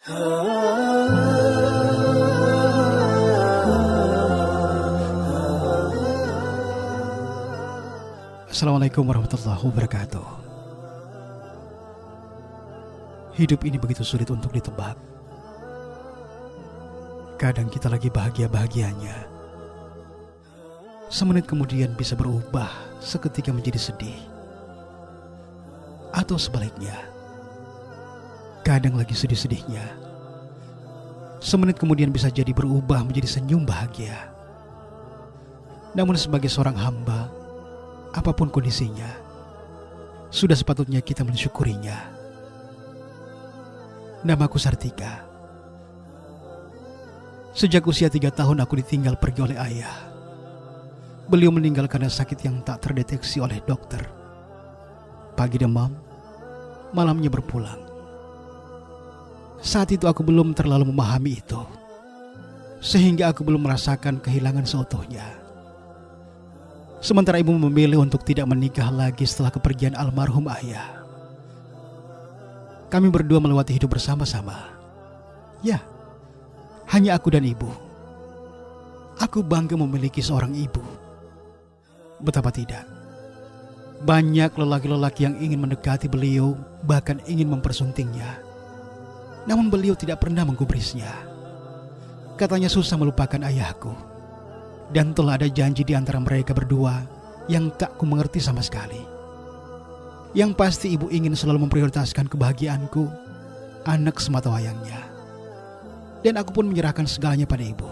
Assalamualaikum warahmatullahi wabarakatuh. Hidup ini begitu sulit untuk ditebak. Kadang kita lagi bahagia-bahagianya, semenit kemudian bisa berubah seketika menjadi sedih. Atau sebaliknya, kadang lagi sedih-sedihnya, semenit kemudian bisa jadi berubah menjadi senyum bahagia. Namun sebagai seorang hamba, apapun kondisinya, sudah sepatutnya kita mensyukurinya. Namaku Sartika. Sejak usia 3 tahun aku ditinggal pergi oleh ayah. Beliau meninggal karena sakit yang tak terdeteksi oleh dokter. Pagi demam, malamnya berpulang. Saat itu aku belum terlalu memahami itu, sehingga aku belum merasakan kehilangan seutuhnya. Sementara ibu memilih untuk tidak menikah lagi setelah kepergian almarhum ayah. Kami berdua melewati hidup bersama-sama. Ya, hanya aku dan ibu. Aku bangga memiliki seorang ibu. Betapa tidak. Banyak lelaki-lelaki yang ingin mendekati beliau, bahkan ingin mempersuntingnya. Namun beliau tidak pernah menggubrisnya. Katanya susah melupakan ayahku. Dan telah ada janji di antara mereka berdua yang tak ku mengerti sama sekali. Yang pasti ibu ingin selalu memprioritaskan kebahagiaanku, anak sematawayangnya. Dan aku pun menyerahkan segalanya pada ibu.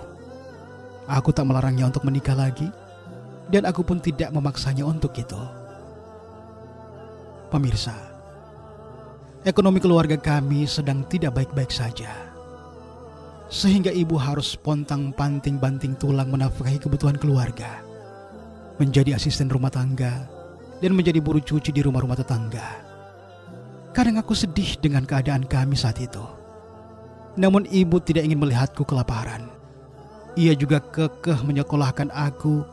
Aku tak melarangnya untuk menikah lagi, dan aku pun tidak memaksanya untuk itu. Pemirsa, ekonomi keluarga kami sedang tidak baik-baik saja. Sehingga ibu harus pontang-panting banting tulang menafkahi kebutuhan keluarga, menjadi asisten rumah tangga, dan menjadi buruh cuci di rumah-rumah tetangga. Kadang aku sedih dengan keadaan kami saat itu. Namun ibu tidak ingin melihatku kelaparan. Ia juga kekeh menyekolahkan aku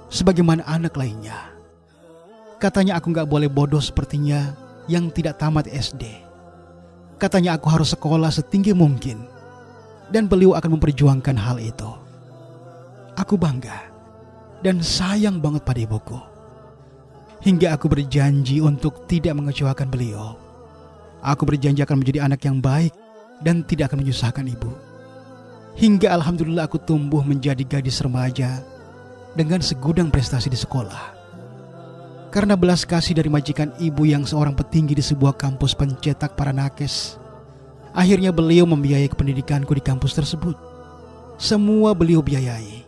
sebagaimana anak lainnya. Katanya aku gak boleh bodoh sepertinya yang tidak tamat SD. Katanya aku harus sekolah setinggi mungkin, dan beliau akan memperjuangkan hal itu. Aku bangga dan sayang banget pada ibuku. Hingga aku berjanji untuk tidak mengecewakan beliau. Aku berjanji akan menjadi anak yang baik dan tidak akan menyusahkan ibu. Hingga alhamdulillah aku tumbuh menjadi gadis remaja dengan segudang prestasi di sekolah. Karena belas kasih dari majikan ibu yang seorang petinggi di sebuah kampus pencetak para nakes, akhirnya beliau membiayai pendidikanku di kampus tersebut. Semua beliau biayai.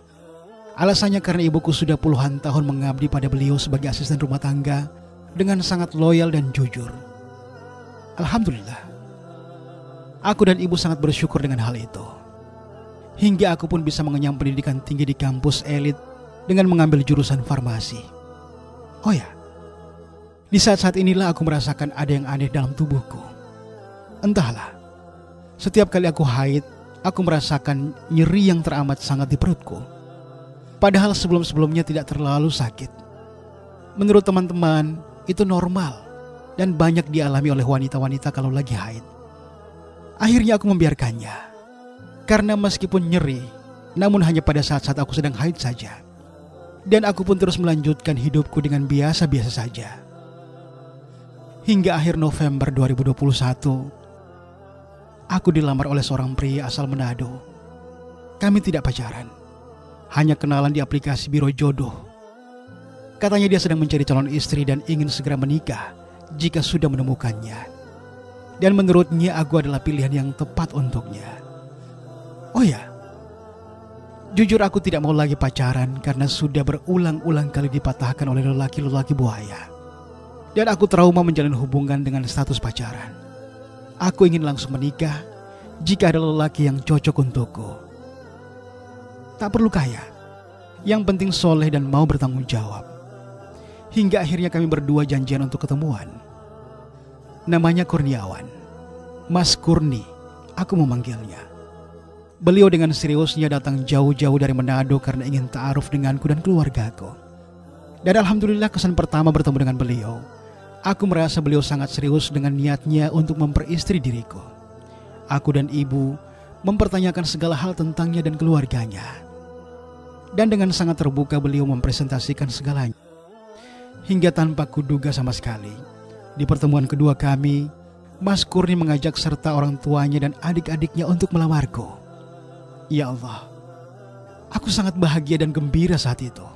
Alasannya karena ibuku sudah puluhan tahun mengabdi pada beliau sebagai asisten rumah tangga dengan sangat loyal dan jujur. Alhamdulillah, aku dan ibu sangat bersyukur dengan hal itu. Hingga aku pun bisa mengenyam pendidikan tinggi di kampus elit dengan mengambil jurusan farmasi. Oh ya, di saat-saat inilah aku merasakan ada yang aneh dalam tubuhku. Entahlah, setiap kali aku haid, aku merasakan nyeri yang teramat sangat di perutku. Padahal sebelum-sebelumnya tidak terlalu sakit. Menurut teman-teman, itu normal dan banyak dialami oleh wanita-wanita kalau lagi haid. Akhirnya aku membiarkannya. Karena meskipun nyeri, namun hanya pada saat-saat aku sedang haid saja. Dan aku pun terus melanjutkan hidupku dengan biasa-biasa saja. Hingga akhir November 2021, aku dilamar oleh seorang pria asal Manado. Kami tidak pacaran, hanya kenalan di aplikasi biro jodoh. Katanya dia sedang mencari calon istri dan ingin segera menikah jika sudah menemukannya. Dan menurutnya aku adalah pilihan yang tepat untuknya. Oh ya, jujur aku tidak mau lagi pacaran karena sudah berulang-ulang kali dipatahkan oleh lelaki-lelaki buaya. Dan aku trauma menjalin hubungan dengan status pacaran. Aku ingin langsung menikah jika ada lelaki yang cocok untukku. Tak perlu kaya, yang penting soleh dan mau bertanggung jawab. Hingga akhirnya kami berdua janjian untuk ketemuan. Namanya Kurniawan, Mas Kurni, aku memanggilnya. Beliau dengan seriusnya datang jauh-jauh dari Manado karena ingin ta'aruf denganku dan keluargaku. Dan alhamdulillah kesan pertama bertemu dengan beliau, aku merasa beliau sangat serius dengan niatnya untuk memperistri diriku. Aku dan ibu mempertanyakan segala hal tentangnya dan keluarganya. Dan dengan sangat terbuka beliau mempresentasikan segalanya. Hingga tanpa kuduga sama sekali, di pertemuan kedua kami, Mas Kurni mengajak serta orang tuanya dan adik-adiknya untuk melamarku. Ya Allah, aku sangat bahagia dan gembira saat itu.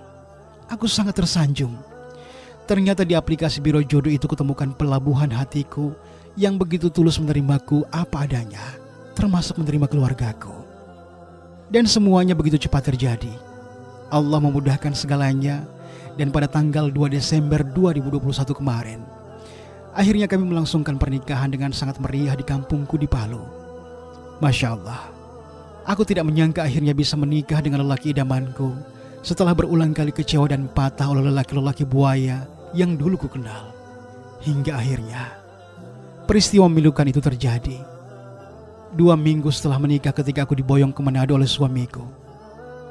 Aku sangat tersanjung. Ternyata di aplikasi Biro Jodoh itu kutemukan pelabuhan hatiku yang begitu tulus menerimaku apa adanya, termasuk menerima keluargaku. Dan semuanya begitu cepat terjadi. Allah memudahkan segalanya, dan pada tanggal 2 Desember 2021 kemarin, akhirnya kami melangsungkan pernikahan dengan sangat meriah di kampungku di Palu. Masya Allah, aku tidak menyangka akhirnya bisa menikah dengan lelaki idamanku setelah berulang kali kecewa dan patah oleh lelaki-lelaki buaya yang dulu ku kenal. Hingga akhirnya peristiwa memilukan itu terjadi. 2 minggu setelah menikah, ketika aku diboyong ke Manado oleh suamiku,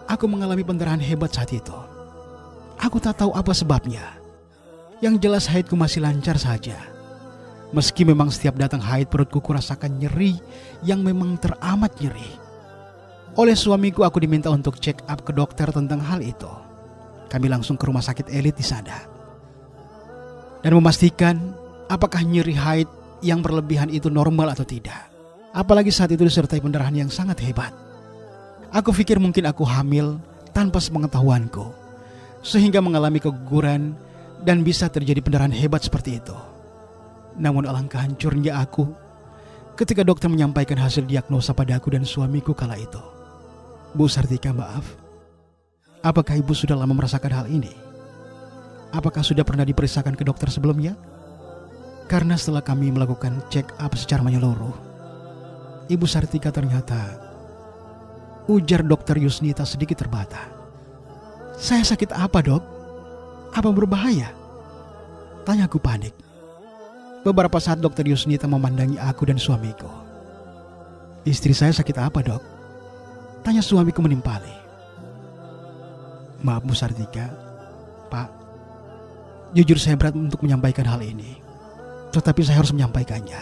aku mengalami pendarahan hebat saat itu. Aku tak tahu apa sebabnya. Yang jelas haidku masih lancar saja. Meski memang setiap datang haid perutku kurasakan nyeri yang memang teramat nyeri. Oleh suamiku aku diminta untuk check up ke dokter tentang hal itu. Kami langsung ke rumah sakit elit di sana. Dan memastikan apakah nyeri haid yang berlebihan itu normal atau tidak. Apalagi saat itu disertai pendarahan yang sangat hebat. Aku pikir mungkin aku hamil tanpa sepengetahuanku, sehingga mengalami keguguran dan bisa terjadi pendarahan hebat seperti itu. Namun alangkah hancurnya aku ketika dokter menyampaikan hasil diagnosa padaku dan suamiku kala itu. Bu Sartika, maaf, apakah ibu sudah lama merasakan hal ini? Apakah sudah pernah diperiksakan ke dokter sebelumnya? Karena setelah kami melakukan check up secara menyeluruh, Ibu Sartika ternyata, ujar dokter Yusnita sedikit terbata. Saya sakit apa, dok? Apa berbahaya? Tanyaku panik. Beberapa saat dokter Yusnita memandangi aku dan suamiku. Istri saya sakit apa, dok? Tanya suamiku menimpali. Maaf Bu Sartika, Pak, jujur saya berat untuk menyampaikan hal ini, tetapi saya harus menyampaikannya.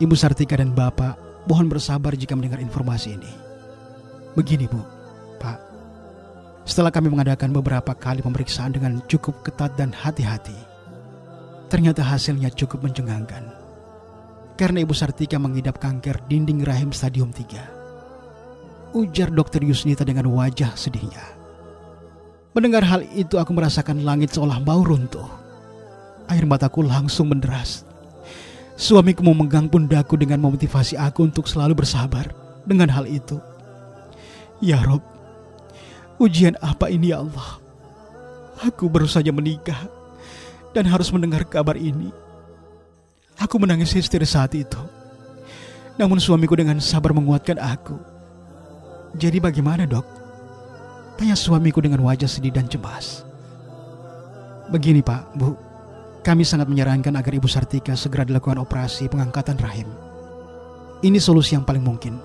Ibu Sartika dan Bapak mohon bersabar jika mendengar informasi ini. Begini Bu, Pak, setelah kami mengadakan beberapa kali pemeriksaan dengan cukup ketat dan hati-hati, ternyata hasilnya cukup mencengangkan. Karena Ibu Sartika mengidap kanker dinding rahim stadium 3. Ujar dokter Yusnita dengan wajah sedihnya. Mendengar hal itu aku merasakan langit seolah mau runtuh. Air mataku langsung menderas. Suamiku memegang pundakku dengan memotivasi aku untuk selalu bersabar dengan hal itu. Ya Rob, ujian apa ini ya Allah? Aku baru saja menikah dan harus mendengar kabar ini. Aku menangis histeris saat itu. Namun suamiku dengan sabar menguatkan aku. Jadi bagaimana, dok? Tanya suamiku dengan wajah sedih dan cemas. Begini Pak, Bu, kami sangat menyarankan agar Ibu Sartika segera dilakukan operasi pengangkatan rahim. Ini solusi yang paling mungkin,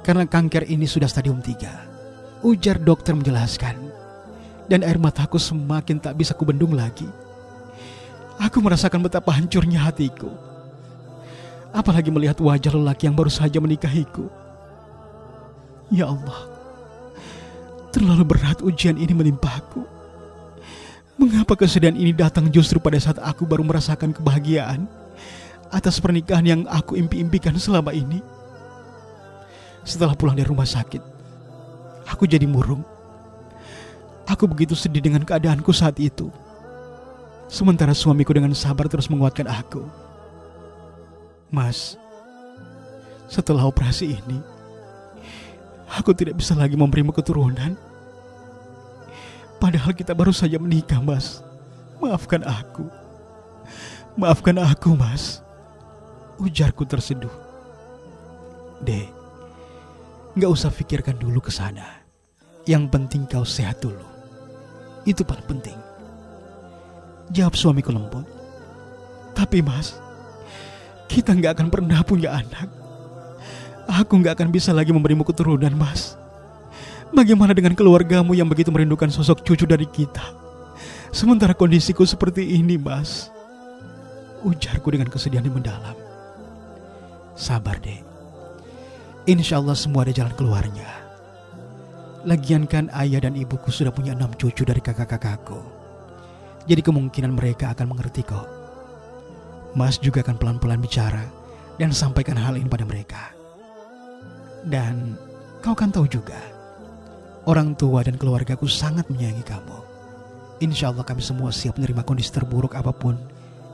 karena kanker ini sudah stadium 3. Ujar dokter menjelaskan. Dan air mataku semakin tak bisa kubendung lagi. Aku merasakan betapa hancurnya hatiku. Apalagi melihat wajah lelaki yang baru saja menikahiku. Ya Allah, terlalu berat ujian ini menimpaku. Mengapa kesedihan ini datang justru pada saat aku baru merasakan kebahagiaan atas pernikahan yang aku impi-impikan selama ini? Setelah pulang dari rumah sakit, aku jadi murung. Aku begitu sedih dengan keadaanku saat itu. Sementara suamiku dengan sabar terus menguatkan aku. Mas, setelah operasi ini, aku tidak bisa lagi memberimu keturunan. Padahal kita baru saja menikah, Mas. Maafkan aku. Maafkan aku, Mas. Ujarku terseduh. Dek, gak usah pikirkan dulu ke sana. Yang penting kau sehat dulu. Itu paling penting. Jawab suamiku lembut. Tapi Mas, kita gak akan pernah punya anak. Aku gak akan bisa lagi memberimu keturunan, Mas. Bagaimana dengan keluargamu yang begitu merindukan sosok cucu dari kita? Sementara kondisiku seperti ini, Mas. Ujarku dengan kesedihan yang mendalam. Sabar, Dek. Insya Allah semua ada jalan keluarnya. Lagian kan ayah dan ibuku sudah punya 6 cucu dari kakak-kakakku. Jadi kemungkinan mereka akan mengerti kok. Mas juga akan pelan-pelan bicara dan sampaikan hal ini pada mereka. Dan kau kan tahu juga, orang tua dan keluargaku sangat menyayangi kamu. Insya Allah kami semua siap menerima kondisi terburuk apapun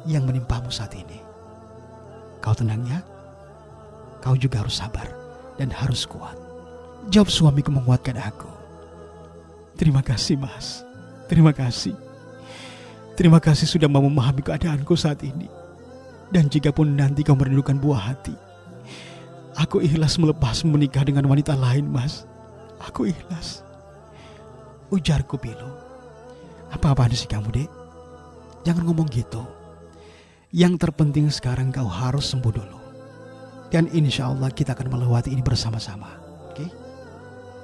yang menimpamu saat ini. Kau tenang ya. Kau juga harus sabar dan harus kuat. Jawab suamiku menguatkan aku. Terima kasih Mas. Terima kasih. Terima kasih sudah mau memahami keadaanku saat ini. Dan jika pun nanti kau merindukan buah hati, aku ikhlas melepas menikah dengan wanita lain Mas. Aku ikhlas. Ujarku pilu. Apa-apaan sih kamu dek? Jangan ngomong gitu. Yang terpenting sekarang kau harus sembuh dulu. Dan insya Allah kita akan melewati ini bersama-sama. Oke?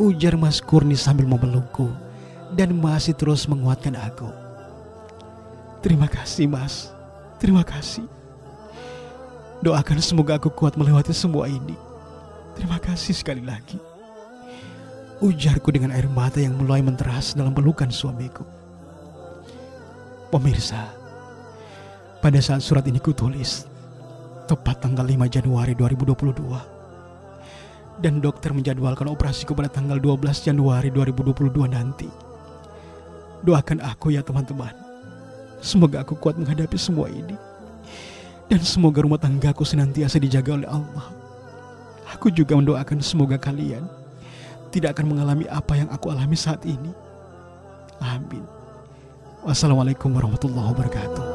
Ujar Mas Kurni sambil memelukku dan masih terus menguatkan aku. Terima kasih Mas. Terima kasih. Doakan semoga aku kuat melewati semua ini. Terima kasih sekali lagi. Ujarku dengan air mata yang mulai menteras dalam pelukan suamiku. Pemirsa, pada saat surat ini kutulis, tepat tanggal 5 Januari 2022, dan dokter menjadwalkan operasiku pada tanggal 12 Januari 2022 nanti. Doakan aku ya teman-teman. Semoga aku kuat menghadapi semua ini. Dan semoga rumah tanggaku senantiasa dijaga oleh Allah. Aku juga mendoakan semoga kalian tidak akan mengalami apa yang aku alami saat ini. Amin. Wassalamualaikum warahmatullahi wabarakatuh.